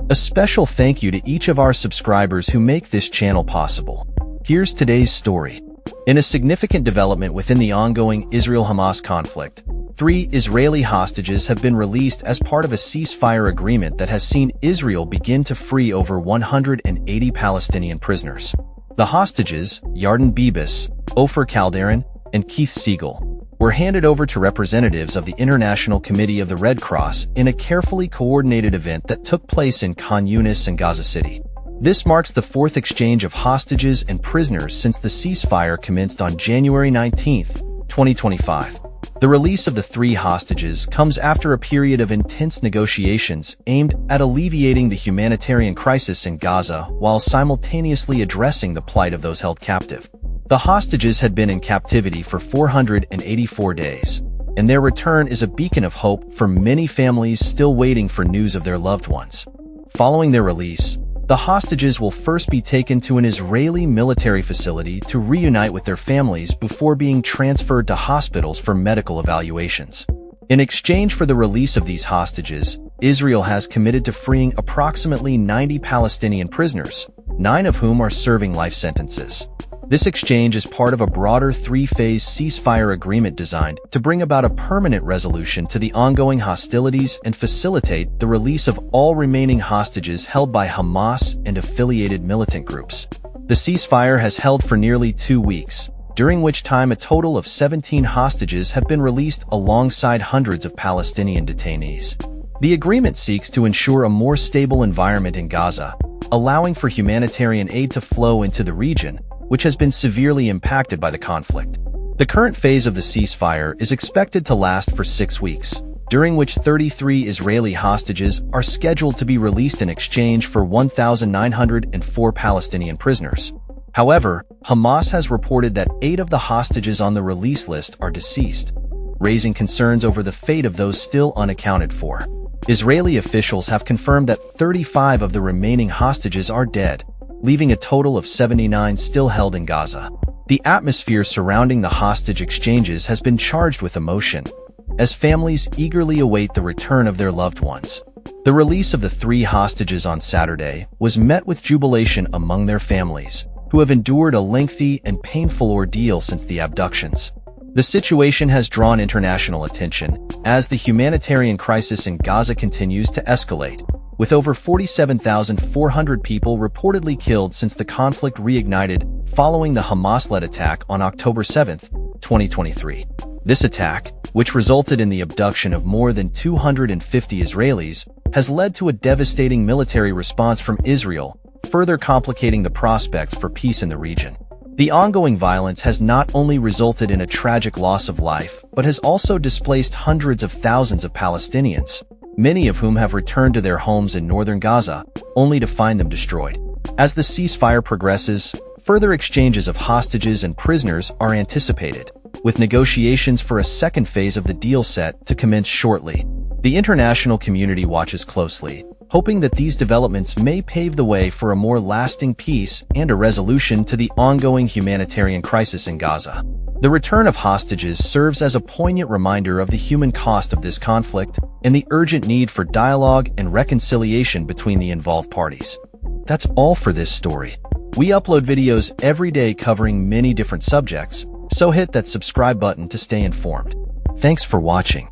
A special thank you to each of our subscribers who make this channel possible. Here's today's story. In a significant development within the ongoing Israel-Hamas conflict, 3 Israeli hostages have been released as part of a ceasefire agreement that has seen Israel begin to free over 180 Palestinian prisoners. The hostages, Yarden Bibas, Ofer and Keith Siegel, were handed over to representatives of the International Committee of the Red Cross in a carefully coordinated event that took place in Khan Yunis and Gaza City. This marks the 4th exchange of hostages and prisoners since the ceasefire commenced on January 19, 2025. The release of the 3 hostages comes after a period of intense negotiations aimed at alleviating the humanitarian crisis in Gaza while simultaneously addressing the plight of those held captive. The hostages had been in captivity for 484 days, and their return is a beacon of hope for many families still waiting for news of their loved ones. Following their release, the hostages will first be taken to an Israeli military facility to reunite with their families before being transferred to hospitals for medical evaluations. In exchange for the release of these hostages, Israel has committed to freeing approximately 90 Palestinian prisoners, 9 of whom are serving life sentences. This exchange is part of a broader 3-phase ceasefire agreement designed to bring about a permanent resolution to the ongoing hostilities and facilitate the release of all remaining hostages held by Hamas and affiliated militant groups. The ceasefire has held for nearly 2 weeks, during which time a total of 17 hostages have been released alongside hundreds of Palestinian detainees. The agreement seeks to ensure a more stable environment in Gaza, allowing for humanitarian aid to flow into the region, which has been severely impacted by the conflict. The current phase of the ceasefire is expected to last for 6 weeks, during which 33 Israeli hostages are scheduled to be released in exchange for 1,904 Palestinian prisoners. However, Hamas has reported that 8 of the hostages on the release list are deceased, raising concerns over the fate of those still unaccounted for. Israeli officials have confirmed that 35 of the remaining hostages are dead, leaving a total of 79 still held in Gaza. The atmosphere surrounding the hostage exchanges has been charged with emotion, as families eagerly await the return of their loved ones. The release of the 3 hostages on Saturday was met with jubilation among their families, who have endured a lengthy and painful ordeal since the abductions. The situation has drawn international attention as the humanitarian crisis in Gaza continues to escalate, with over 47,400 people reportedly killed since the conflict reignited following the Hamas-led attack on October 7, 2023. This attack, which resulted in the abduction of more than 250 Israelis, has led to a devastating military response from Israel, further complicating the prospects for peace in the region. The ongoing violence has not only resulted in a tragic loss of life, but has also displaced hundreds of thousands of Palestinians, many of whom have returned to their homes in northern Gaza, only to find them destroyed. As the ceasefire progresses, further exchanges of hostages and prisoners are anticipated, with negotiations for a second phase of the deal set to commence shortly. The international community watches closely, hoping that these developments may pave the way for a more lasting peace and a resolution to the ongoing humanitarian crisis in Gaza. The return of hostages serves as a poignant reminder of the human cost of this conflict and the urgent need for dialogue and reconciliation between the involved parties. That's all for this story. We upload videos every day covering many different subjects, so hit that subscribe button to stay informed. Thanks for watching.